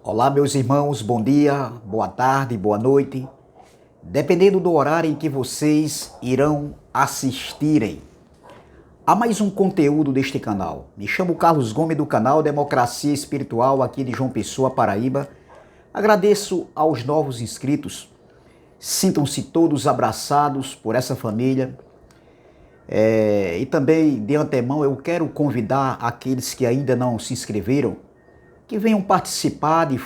Olá, meus irmãos, bom dia, boa tarde, boa noite, dependendo do horário em que vocês irão assistirem a mais um conteúdo deste canal. Me chamo Carlos Gomes do canal Democracia Espiritual aqui de João Pessoa, Paraíba. Agradeço aos novos inscritos, sintam-se todos abraçados por essa família. E também, de antemão, eu quero convidar aqueles que ainda não se inscreveram que venham participarem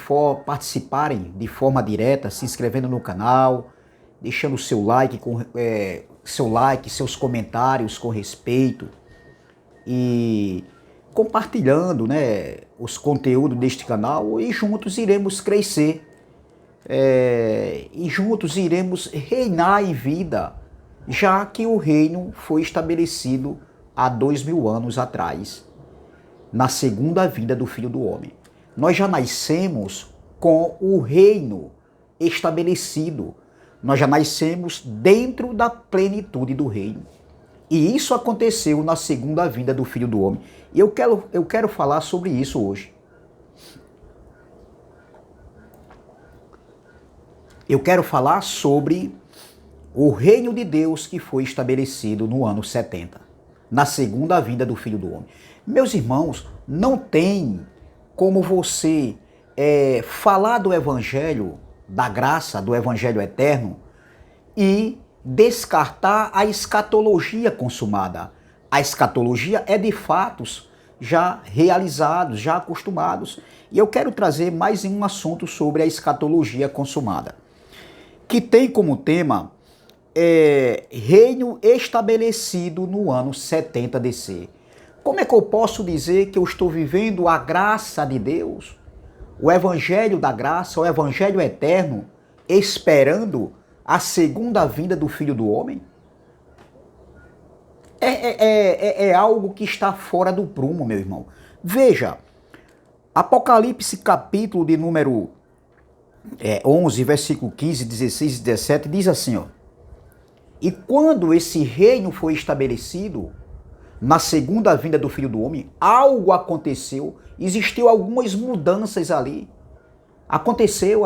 de forma direta, se inscrevendo no canal, deixando seu like, seus comentários com respeito e compartilhando, né, os conteúdos deste canal, e juntos iremos crescer e juntos iremos reinar em vida, já que o reino foi estabelecido há 2000 anos atrás, na segunda vinda do Filho do Homem. Nós já nascemos com o reino estabelecido. Nós já nascemos dentro da plenitude do reino. E isso aconteceu na segunda vinda do Filho do Homem. E eu quero falar sobre isso hoje. Eu quero falar sobre o reino de Deus que foi estabelecido no ano 70, na segunda vinda do Filho do Homem. Meus irmãos, não tem como você falar do Evangelho da graça, do Evangelho eterno, e descartar a escatologia consumada. A escatologia é de fatos já realizados, já acostumados. E eu quero trazer mais um assunto sobre a escatologia consumada, que tem como tema reino estabelecido no ano 70 DC. Como é que eu posso dizer que eu estou vivendo a graça de Deus, o evangelho da graça, o evangelho eterno, esperando a segunda vinda do Filho do Homem? É algo que está fora do prumo, meu irmão. Veja, Apocalipse capítulo de número 11, versículo 15, 16 e 17, diz assim, ó: e quando esse reino foi estabelecido, na segunda vinda do Filho do Homem, algo aconteceu, existiu algumas mudanças ali. Aconteceu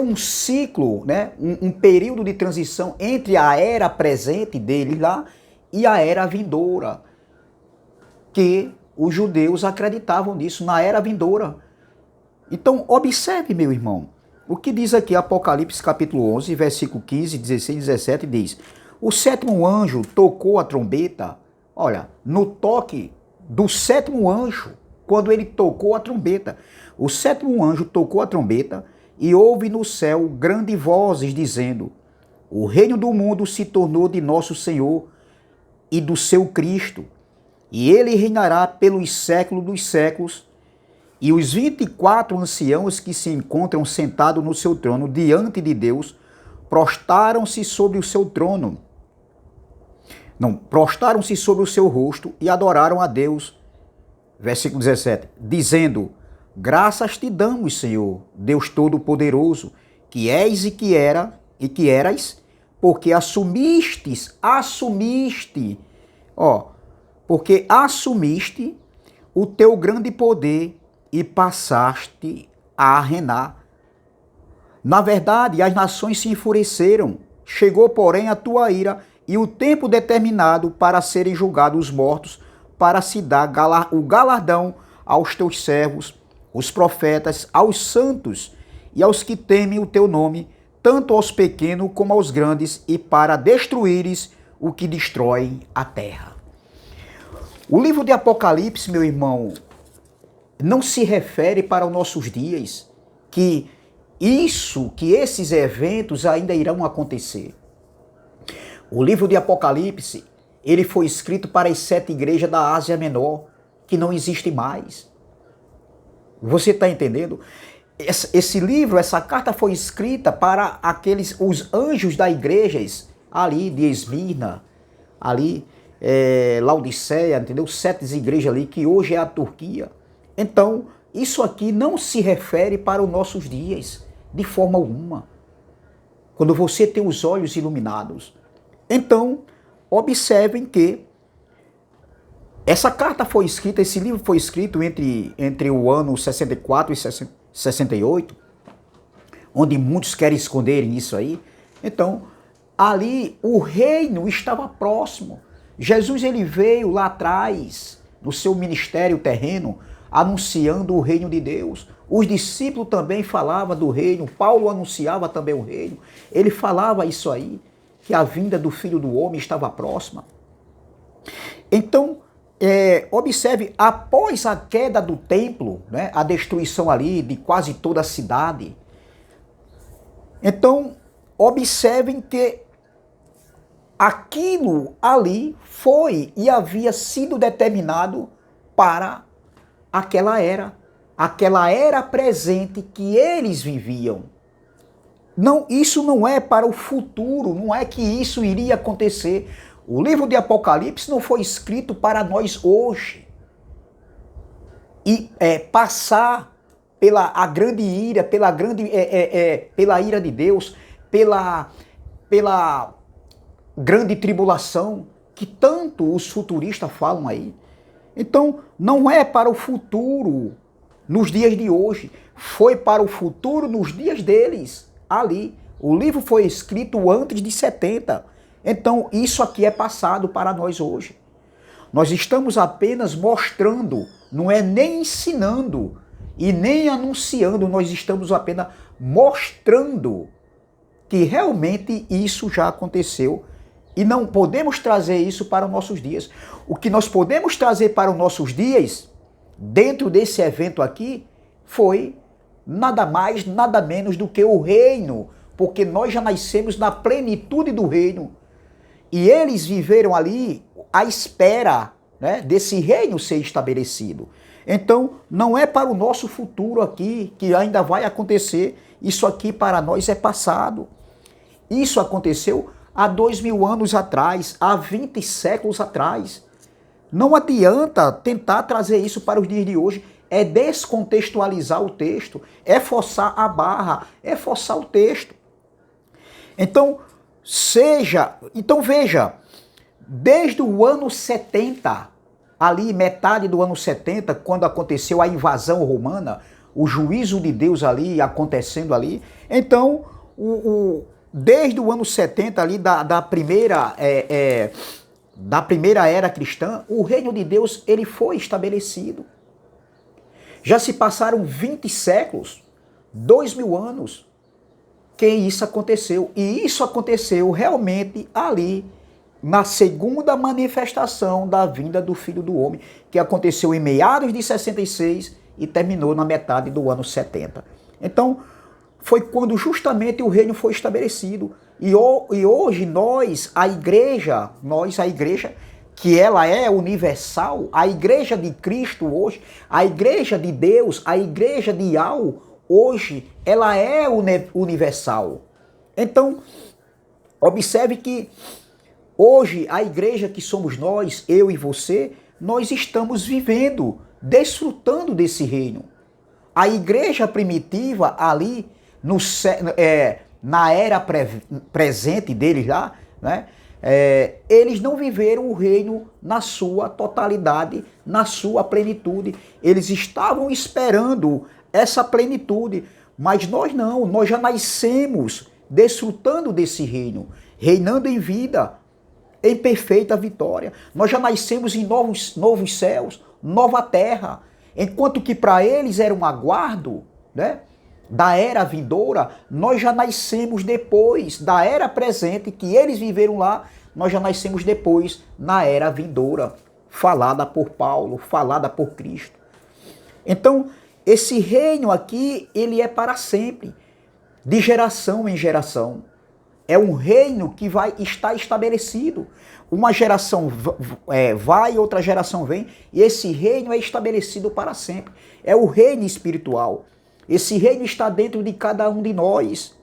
um ciclo, né? um período de transição entre a era presente dele lá e a era vindoura, que os judeus acreditavam nisso, na era vindoura. Então, observe, meu irmão, o que diz aqui Apocalipse capítulo 11, versículo 15, 16 e 17, diz: o sétimo anjo tocou a trombeta. Olha, no toque do sétimo anjo, quando ele tocou a trombeta, o sétimo anjo tocou a trombeta e houve no céu grandes vozes dizendo: o reino do mundo se tornou de nosso Senhor e do seu Cristo, e ele reinará pelos séculos dos séculos. E os 24 anciãos que se encontram sentados no seu trono diante de Deus prostaram-se sobre o seu trono. Prostaram-se sobre o seu rosto e adoraram a Deus. Versículo 17, dizendo: graças te damos, Senhor, Deus Todo-Poderoso, que és e que eras, porque porque assumiste o teu grande poder e passaste a reinar. Na verdade, as nações se enfureceram, chegou, porém, a tua ira e o tempo determinado para serem julgados os mortos, para se dar o galardão aos teus servos, os profetas, aos santos e aos que temem o teu nome, tanto aos pequenos como aos grandes, e para destruíres o que destrói a terra. O livro de Apocalipse, meu irmão, não se refere para os nossos dias, que esses eventos ainda irão acontecer. O livro de Apocalipse, ele foi escrito para as 7 igrejas da Ásia Menor, que não existem mais. Você está entendendo? Esse livro, essa carta foi escrita para os anjos das igrejas ali de Esmirna, ali Laodiceia, entendeu? 7 igrejas ali, que hoje é a Turquia. Então, isso aqui não se refere para os nossos dias, de forma alguma. Quando você tem os olhos iluminados. Então, observem que essa carta foi escrita, esse livro foi escrito entre o ano 64 68, onde muitos querem esconderem isso aí. Então, ali o reino estava próximo. Jesus ele veio lá atrás, no seu ministério terreno, anunciando o reino de Deus. Os discípulos também falavam do reino, Paulo anunciava também o reino. Ele falava isso aí, que a vinda do Filho do Homem estava próxima. Então, observe, após a queda do templo, né, a destruição ali de quase toda a cidade, então, observem que aquilo ali foi e havia sido determinado para aquela era presente que eles viviam. Não, isso não é para o futuro, não é que isso iria acontecer. O livro de Apocalipse não foi escrito para nós hoje e passar pela a grande ira, pela ira de Deus, pela grande tribulação que tanto os futuristas falam aí. Então, não é para o futuro nos dias de hoje, foi para o futuro nos dias deles, ali. O livro foi escrito antes de 70. Então, isso aqui é passado para nós hoje. Nós estamos apenas mostrando, não é nem ensinando e nem anunciando, nós estamos apenas mostrando que realmente isso já aconteceu e não podemos trazer isso para os nossos dias. O que nós podemos trazer para os nossos dias, dentro desse evento aqui, foi nada mais, nada menos do que o reino, porque nós já nascemos na plenitude do reino. E eles viveram ali à espera, né, desse reino ser estabelecido. Então, não é para o nosso futuro aqui, que ainda vai acontecer. Isso aqui para nós é passado. Isso aconteceu há 2000 anos atrás, há 20 séculos atrás. Não adianta tentar trazer isso para os dias de hoje. É descontextualizar o texto, é forçar a barra, é forçar o texto. Então veja, desde o ano 70, ali metade do ano 70, quando aconteceu a invasão romana, o juízo de Deus ali acontecendo ali, então desde o ano 70 ali da primeira era cristã, o reino de Deus ele foi estabelecido. Já se passaram 20 séculos, 2000 anos, que isso aconteceu. E isso aconteceu realmente ali, na segunda manifestação da vinda do Filho do Homem, que aconteceu em meados de 66 e terminou na metade do ano 70. Então, foi quando justamente o reino foi estabelecido. E hoje a igreja, que ela é universal, a igreja de Cristo hoje, a igreja de Deus, a igreja de Yahweh, hoje, ela é universal. Então, observe que hoje a igreja que somos nós, eu e você, nós estamos vivendo, desfrutando desse reino. A igreja primitiva ali, na era presente deles lá, né? Eles não viveram o reino na sua totalidade, na sua plenitude. Eles estavam esperando essa plenitude, mas nós não, nós já nascemos desfrutando desse reino, reinando em vida, em perfeita vitória. Nós já nascemos em novos céus, nova terra, enquanto que para eles era um aguardo, né, da era vindoura, nós já nascemos depois da era presente que eles viveram lá, nós já nascemos depois na era vindoura, falada por Paulo, falada por Cristo. Então, esse reino aqui, ele é para sempre, de geração em geração. É um reino que vai estar estabelecido. Uma geração vai, outra geração vem, e esse reino é estabelecido para sempre. É o reino espiritual. Esse reino está dentro de cada um de nós.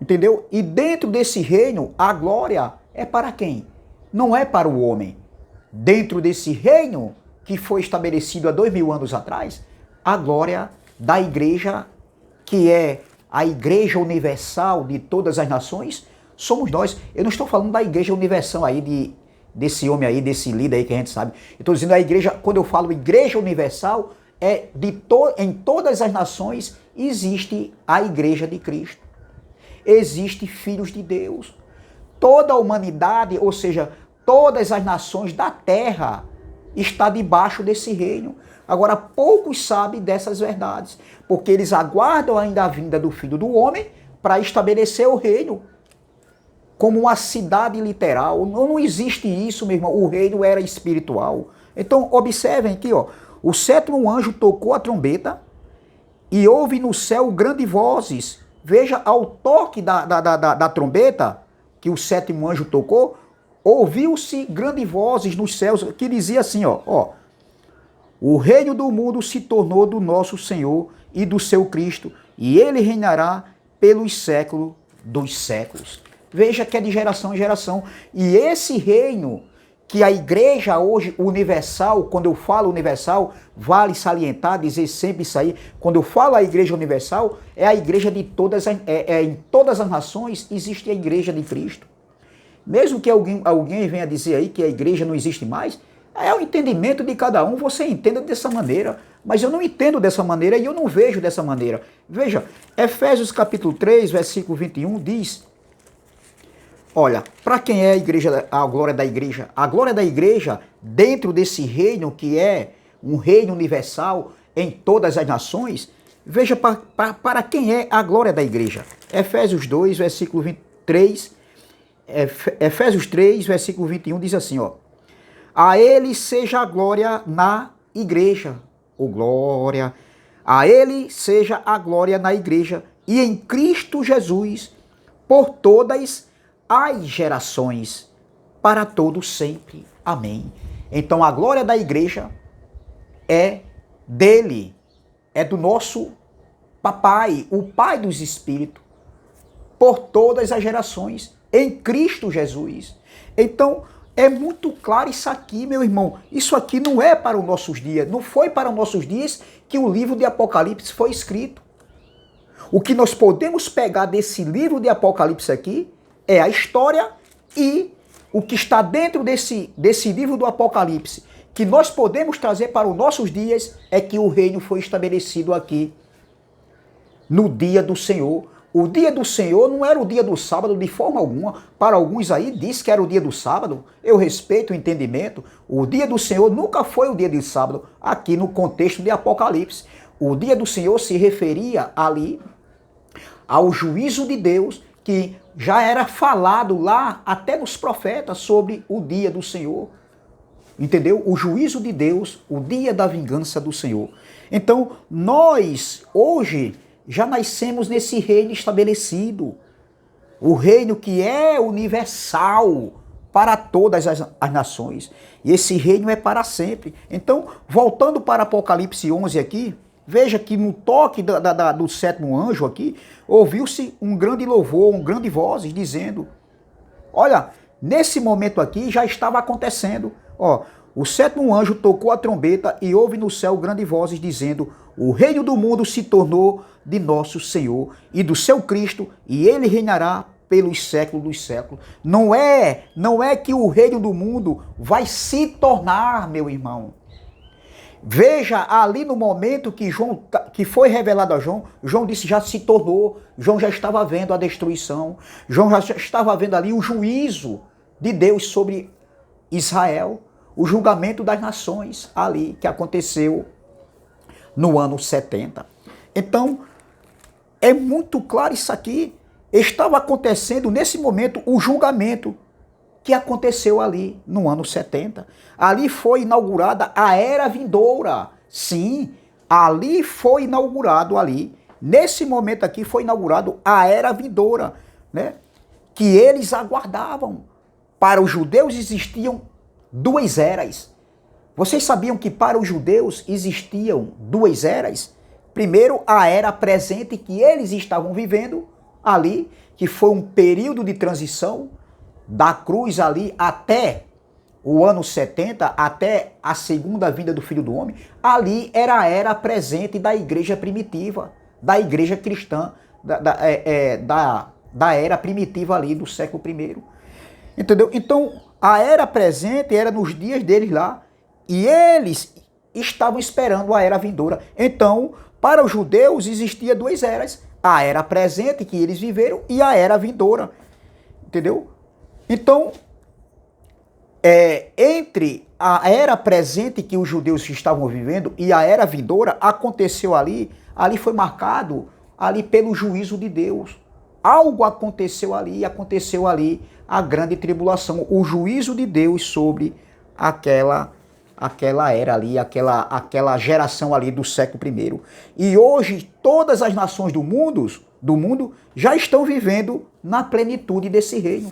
Entendeu? E dentro desse reino, a glória é para quem? Não é para o homem. Dentro desse reino que foi estabelecido há 2000 anos atrás, a glória da igreja, que é a igreja universal de todas as nações, somos nós. Eu não estou falando da igreja universal aí, desse homem aí, desse líder aí que a gente sabe. Eu estou dizendo a igreja, quando eu falo igreja universal, em todas as nações existe a igreja de Cristo. Existe filhos de Deus. Toda a humanidade, ou seja, todas as nações da terra está debaixo desse reino. Agora, poucos sabem dessas verdades, porque eles aguardam ainda a vinda do Filho do Homem para estabelecer o reino como uma cidade literal. Não existe isso, meu irmão. O reino era espiritual. Então, observem aqui, ó. O sétimo anjo tocou a trombeta e houve no céu grandes vozes. Veja, ao toque da trombeta, que o sétimo anjo tocou, ouviu-se grandes vozes nos céus, que dizia assim, ó, o reino do mundo se tornou do nosso Senhor e do seu Cristo, e ele reinará pelos séculos dos séculos. Veja que é de geração em geração. E esse reino que a igreja hoje universal, quando eu falo universal, vale salientar, dizer sempre isso aí, quando eu falo a igreja universal, é a igreja de todas, em todas as nações existe a igreja de Cristo. Mesmo que alguém venha dizer aí que a igreja não existe mais, é o entendimento de cada um, você entenda dessa maneira, mas eu não entendo dessa maneira e eu não vejo dessa maneira. Veja, Efésios capítulo 3, versículo 21 diz, olha, para quem é a igreja, a glória da igreja? A glória da igreja, dentro desse reino que é um reino universal em todas as nações, veja para quem é a glória da igreja. Efésios 2, versículo 23, Efésios 3, versículo 21 diz assim, ó, a ele seja a glória na igreja, ou glória, a ele seja a glória na igreja e em Cristo Jesus, por todas as gerações, para todo sempre. Amém. Então a glória da igreja é dele, é do nosso papai, o Pai dos Espíritos, por todas as gerações, em Cristo Jesus. Então é muito claro isso aqui, meu irmão. Isso aqui não é para os nossos dias, não foi para os nossos dias que o livro de Apocalipse foi escrito. O que nós podemos pegar desse livro de Apocalipse aqui é a história e o que está dentro desse livro do Apocalipse, que nós podemos trazer para os nossos dias, é que o reino foi estabelecido aqui, no dia do Senhor. O dia do Senhor não era o dia do sábado de forma alguma. Para alguns aí diz que era o dia do sábado. Eu respeito o entendimento. O dia do Senhor nunca foi o dia do sábado, aqui no contexto de Apocalipse. O dia do Senhor se referia ali ao juízo de Deus, que já era falado lá até nos profetas sobre o dia do Senhor. Entendeu? O juízo de Deus, o dia da vingança do Senhor. Então, nós, hoje, já nascemos nesse reino estabelecido. O reino que é universal para todas as nações. E esse reino é para sempre. Então, voltando para Apocalipse 11 aqui, veja que no toque do sétimo anjo aqui, ouviu-se um grande louvor, um grande voz, dizendo, olha, nesse momento aqui já estava acontecendo, ó, o sétimo anjo tocou a trombeta e houve no céu grandes vozes dizendo, o reino do mundo se tornou de nosso Senhor e do seu Cristo, e ele reinará pelos séculos dos séculos. Não é que o reino do mundo vai se tornar, meu irmão. Veja ali no momento que foi revelado a João, João disse já se tornou, João já estava vendo a destruição, João já estava vendo ali o juízo de Deus sobre Israel, o julgamento das nações ali que aconteceu no ano 70. Então, é muito claro isso aqui, estava acontecendo nesse momento o julgamento que aconteceu ali no ano 70. Ali foi inaugurada a era vindoura. Sim, ali foi inaugurado ali. Nesse momento aqui foi inaugurado a era vindoura, né? Que eles aguardavam. Para os judeus existiam duas eras. Vocês sabiam que para os judeus existiam duas eras? Primeiro, a era presente que eles estavam vivendo ali, que foi um período de transição da cruz ali até o ano 70, até a segunda vinda do Filho do Homem. Ali era a era presente da igreja primitiva, da igreja cristã, da era primitiva ali do século I. Entendeu? Então, a era presente era nos dias deles lá. E eles estavam esperando a era vindoura. Então, para os judeus existia duas eras, a era presente que eles viveram e a era vindoura, entendeu? Então, entre a era presente que os judeus estavam vivendo e a era vindoura, aconteceu ali foi marcado ali pelo juízo de Deus. Algo aconteceu ali a grande tribulação, o juízo de Deus sobre aquela era ali, aquela geração ali do século I. E hoje todas as nações do mundo já estão vivendo na plenitude desse reino.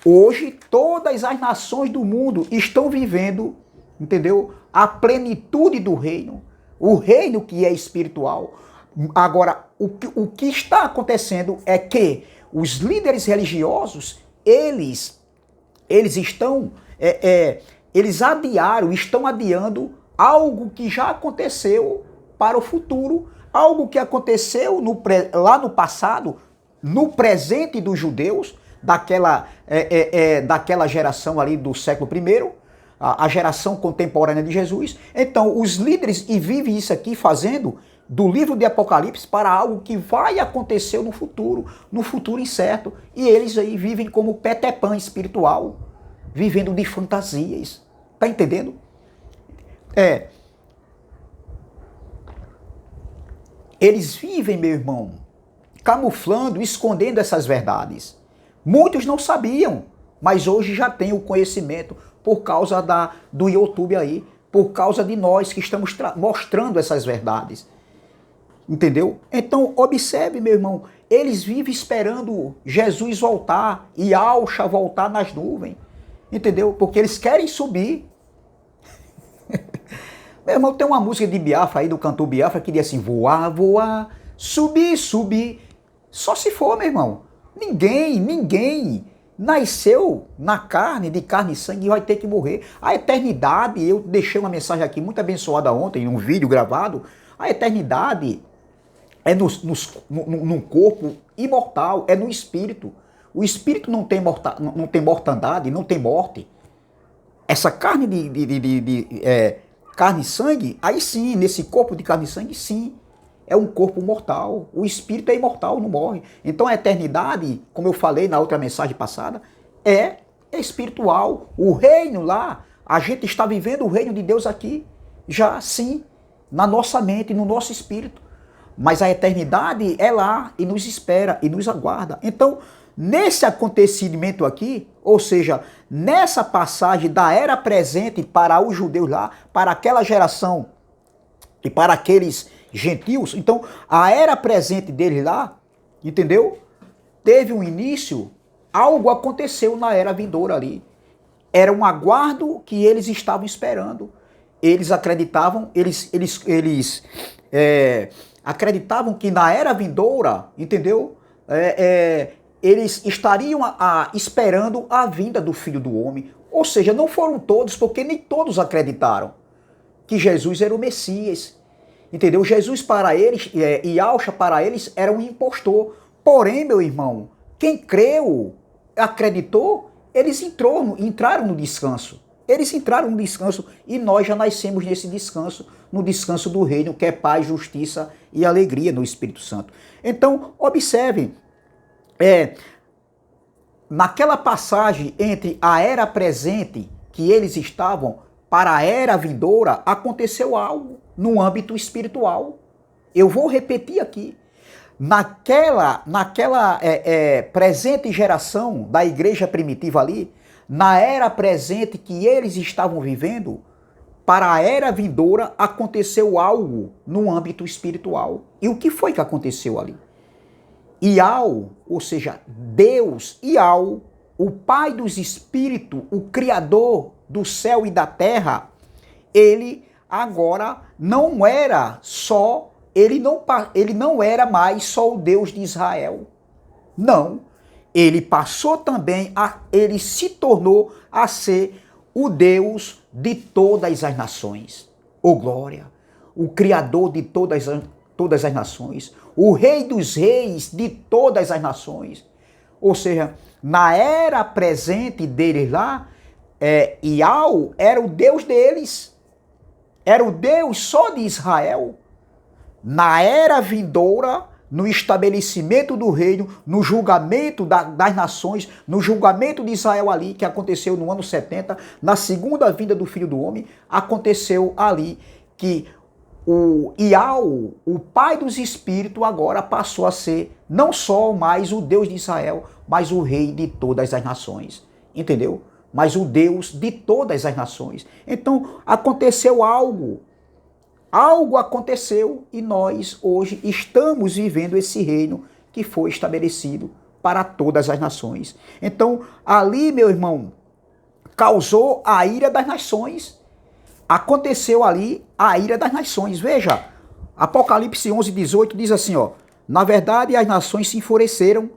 Hoje todas as nações do mundo estão vivendo, entendeu? A plenitude do reino, o reino que é espiritual. Agora, o que está acontecendo é que os líderes religiosos, eles estão, eles estão adiando algo que já aconteceu para o futuro, algo que aconteceu lá no passado, no presente dos judeus, daquela geração ali do século I, a geração contemporânea de Jesus. Então, os líderes vivem isso aqui fazendo do livro de Apocalipse para algo que vai acontecer no futuro incerto. E eles aí vivem como Peter Pan espiritual, vivendo de fantasias. Tá entendendo? Eles vivem, meu irmão, camuflando, escondendo essas verdades. Muitos não sabiam, mas hoje já têm o conhecimento por causa do YouTube aí, por causa de nós que estamos mostrando essas verdades. Entendeu? Então, observe, meu irmão, eles vivem esperando Jesus voltar e Alcha voltar nas nuvens. Entendeu? Porque eles querem subir. Meu irmão, tem uma música de Biafra aí, do cantor Biafra, que diz assim: voar, voar, subir, subir. Só se for, meu irmão. Ninguém nasceu na carne, de carne e sangue, e vai ter que morrer. A eternidade, eu deixei uma mensagem aqui muito abençoada ontem, num vídeo gravado. A eternidade é num corpo imortal, é no espírito. O espírito não tem mortandade, não tem morte. Essa carne carne e sangue, aí sim, nesse corpo de carne e sangue, sim, é um corpo mortal. O espírito é imortal, não morre. Então a eternidade, como eu falei na outra mensagem passada, é espiritual. O reino lá, a gente está vivendo o reino de Deus aqui, já sim, na nossa mente, no nosso espírito. Mas a eternidade é lá e nos espera e nos aguarda. Então, nesse acontecimento aqui, ou seja, nessa passagem da era presente para os judeus lá, para aquela geração e para aqueles gentios, então a era presente deles lá, entendeu? Teve um início, algo aconteceu na era vindoura ali. Era um aguardo que eles estavam esperando. Eles acreditavam, acreditavam que na era vindoura, entendeu? Eles estariam esperando a vinda do Filho do Homem. Ou seja, não foram todos, porque nem todos acreditaram que Jesus era o Messias. Entendeu? Jesus para eles, e Alcha para eles, era um impostor. Porém, meu irmão, quem creu, acreditou, eles entraram no descanso. Eles entraram no descanso e nós já nascemos nesse descanso, no descanso do reino, que é paz, justiça e alegria no Espírito Santo. Então, observe, naquela passagem entre a era presente que eles estavam para a era vindoura, aconteceu algo no âmbito espiritual. Eu vou repetir aqui. Naquela presente geração da igreja primitiva ali, na era presente que eles estavam vivendo, para a era vindoura aconteceu algo no âmbito espiritual. E o que foi que aconteceu ali? Ial, ou seja, Deus, Ial, o Pai dos Espíritos, o Criador do céu e da terra, ele agora não era só, ele não era mais só o Deus de Israel. Não. Ele passou também ele se tornou a ser o Deus de todas as nações. Oh glória! O Criador de todas as nações, o Rei dos reis de todas as nações. Ou seja, na era presente deles lá, Ial era o Deus deles. era o Deus só de Israel? Na era vindoura, no estabelecimento do reino, no julgamento das nações, no julgamento de Israel ali, que aconteceu no ano 70, na segunda vinda do Filho do Homem, aconteceu ali que o Iau, o Pai dos Espíritos, agora passou a ser não só mais o Deus de Israel, mas o Rei de todas as nações. Entendeu? Mas o Deus de todas as nações. Então, aconteceu algo. Algo aconteceu e nós hoje estamos vivendo esse reino que foi estabelecido para todas as nações. Então, ali, meu irmão, causou a ira das nações. Aconteceu ali a ira das nações. Veja, Apocalipse 11:18 diz assim, ó: na verdade, as nações se enfureceram.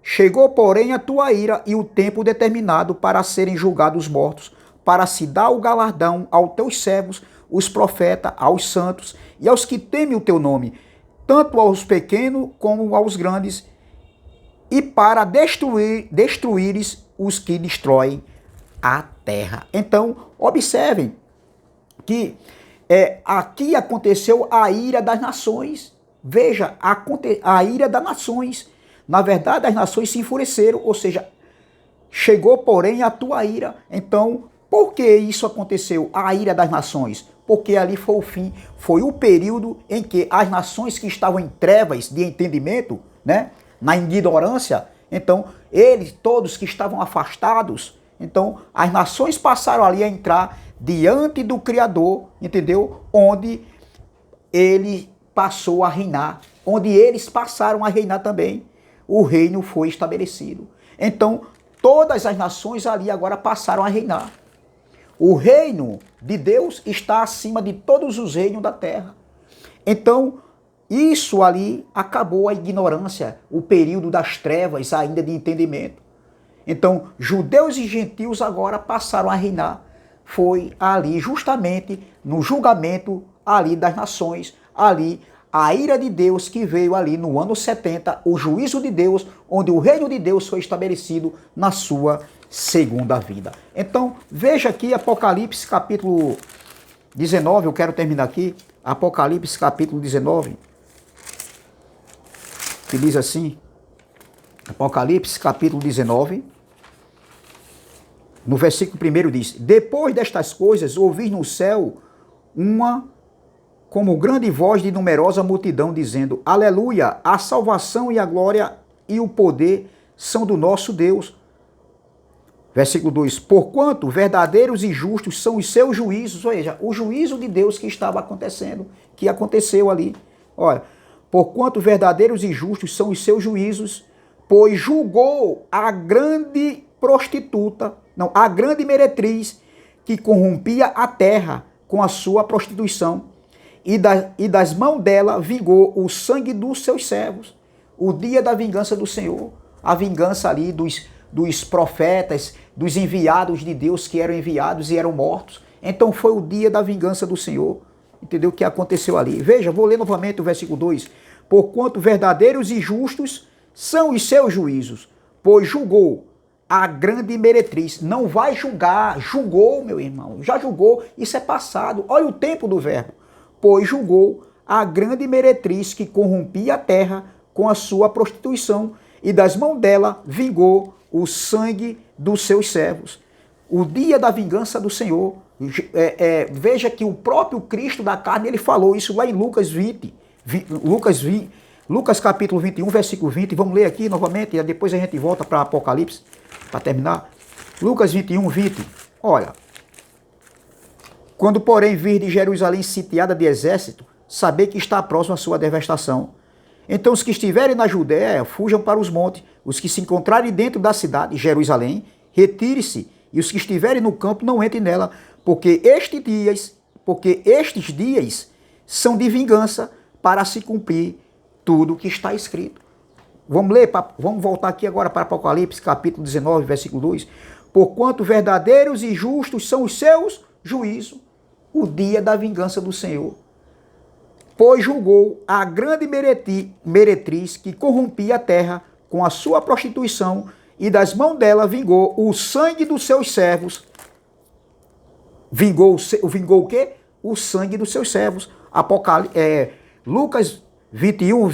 Chegou, porém, a tua ira e o tempo determinado para serem julgados os mortos, para se dar o galardão aos teus servos, os profetas, aos santos e aos que temem o teu nome, tanto aos pequenos como aos grandes, e para destruíres os que destroem a terra. Então, observem que aqui aconteceu a ira das nações. Veja, a ira das nações. Na verdade, as nações se enfureceram, ou seja, chegou, porém, a tua ira. Então, por que isso aconteceu? A ira das nações. Porque ali foi o fim, foi o período em que as nações que estavam em trevas de entendimento, né, na ignorância, então, eles, todos que estavam afastados, então, as nações passaram ali a entrar diante do Criador, entendeu? Onde ele passou a reinar, onde eles passaram a reinar também. O reino foi estabelecido. Então, todas as nações ali agora passaram a reinar. O reino de Deus está acima de todos os reinos da terra. Então, isso ali acabou a ignorância, o período das trevas ainda de entendimento. Então, judeus e gentios agora passaram a reinar. Foi ali justamente no julgamento ali das nações, ali a ira de Deus que veio ali no ano 70, o juízo de Deus, onde o reino de Deus foi estabelecido na sua segunda vida. Então, veja aqui Apocalipse capítulo 19, eu quero terminar aqui, Apocalipse capítulo 19, que diz assim, Apocalipse capítulo 19, no versículo 1 diz: depois destas coisas, ouvi no céu como grande voz de numerosa multidão, dizendo: aleluia, a salvação e a glória e o poder são do nosso Deus. Versículo 2: porquanto verdadeiros e justos são os seus juízos. Ou seja, o juízo de Deus que estava acontecendo, que aconteceu ali. Olha, porquanto verdadeiros e justos são os seus juízos, pois julgou a grande prostituta, não, a grande meretriz, que corrompia a terra com a sua prostituição, e das mãos dela vingou o sangue dos seus servos. O dia da vingança do Senhor, a vingança ali dos profetas, dos enviados de Deus que eram enviados e eram mortos. Então foi o dia da vingança do Senhor. Entendeu o que aconteceu ali? Veja, vou ler novamente o versículo 2. Porquanto verdadeiros e justos são os seus juízos, pois julgou a grande meretriz. Não vai julgar, julgou, meu irmão, já julgou, isso é passado. Olha o tempo do verbo. Pois julgou a grande meretriz que corrompia a terra com a sua prostituição, e das mãos dela vingou o sangue dos seus servos. O dia da vingança do Senhor. Veja que o próprio Cristo da carne, ele falou isso lá em Lucas capítulo 21, versículo 20. Vamos ler aqui novamente, e depois a gente volta para Apocalipse, para terminar. Lucas 21, 20. Olha. Quando, porém, vir de Jerusalém sitiada de exército, saber que está próximo a sua devastação. Então os que estiverem na Judéia fujam para os montes, os que se encontrarem dentro da cidade, Jerusalém, retire-se, e os que estiverem no campo não entrem nela, porque estes dias são de vingança, para se cumprir tudo o que está escrito. Vamos voltar aqui agora para Apocalipse, capítulo 19, versículo 2. Porquanto verdadeiros e justos são os seus juízos, o dia da vingança do Senhor. Pois julgou a grande meretriz que corrompia a terra com a sua prostituição, e das mãos dela vingou o sangue dos seus servos. Vingou o quê? o sangue dos seus servos. Lucas 21,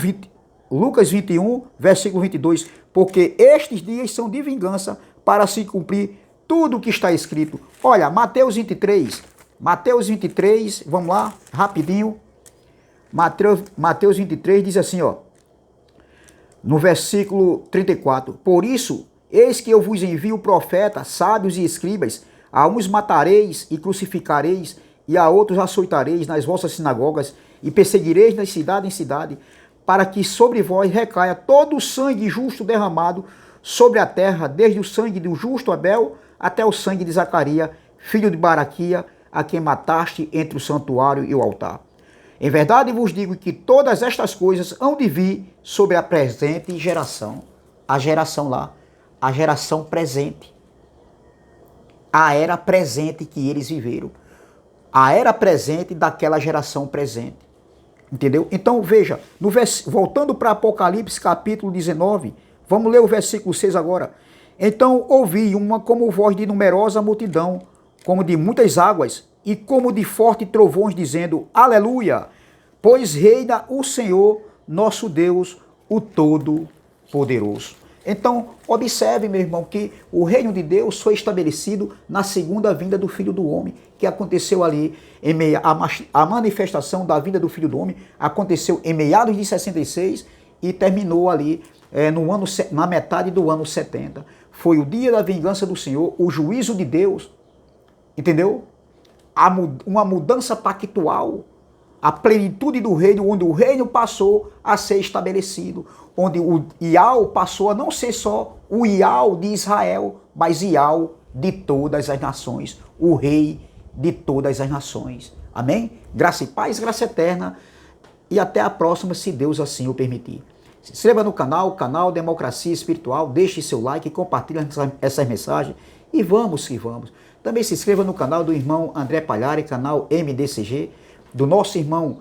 versículo 22. Porque estes dias são de vingança para se cumprir tudo o que está escrito. Olha, Mateus 23, vamos lá, rapidinho. Mateus 23 diz assim, ó, no versículo 34. Por isso, eis que eu vos envio profetas, sábios e escribas, a uns matareis e crucificareis, e a outros açoitareis nas vossas sinagogas, e perseguireis de cidade em cidade, para que sobre vós recaia todo o sangue justo derramado sobre a terra, desde o sangue do justo Abel até o sangue de Zacarias, filho de Baraquia, a quem mataste entre o santuário e o altar. Em verdade vos digo que todas estas coisas hão de vir sobre a presente geração. A geração lá, a geração presente. A era presente que eles viveram. A era presente daquela geração presente. Entendeu? Então veja, voltando para Apocalipse capítulo 19, vamos ler o versículo 6 agora. Então ouvi uma como voz de numerosa multidão, como de muitas águas, e como de fortes trovões, dizendo, aleluia, pois reina o Senhor, nosso Deus, o Todo-Poderoso. Então, observe, meu irmão, que o reino de Deus foi estabelecido na segunda vinda do Filho do Homem, que aconteceu ali, a manifestação da vinda do Filho do Homem aconteceu em meados de 66 e terminou ali na metade do ano 70. Foi o dia da vingança do Senhor, o juízo de Deus, entendeu? Uma mudança pactual, a plenitude do reino, onde o reino passou a ser estabelecido, onde o Ial passou a não ser só o Ial de Israel, mas Ial de todas as nações, o rei de todas as nações. Amém? Graça e paz, graça eterna, e até a próxima, se Deus assim o permitir. Se inscreva no canal Democracia Espiritual, deixe seu like, compartilhe essas mensagens e vamos que vamos. Também se inscreva no canal do irmão André Palhari, canal MDCG, do nosso irmão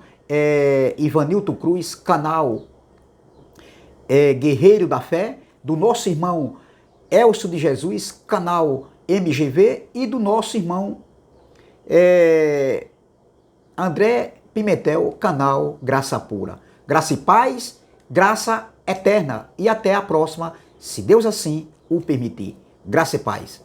Ivanilton Cruz, canal Guerreiro da Fé, do nosso irmão Elcio de Jesus, canal MGV, e do nosso irmão André Pimentel, canal Graça Pura. Graça e paz, graça eterna, e até a próxima, se Deus assim o permitir. Graça e paz.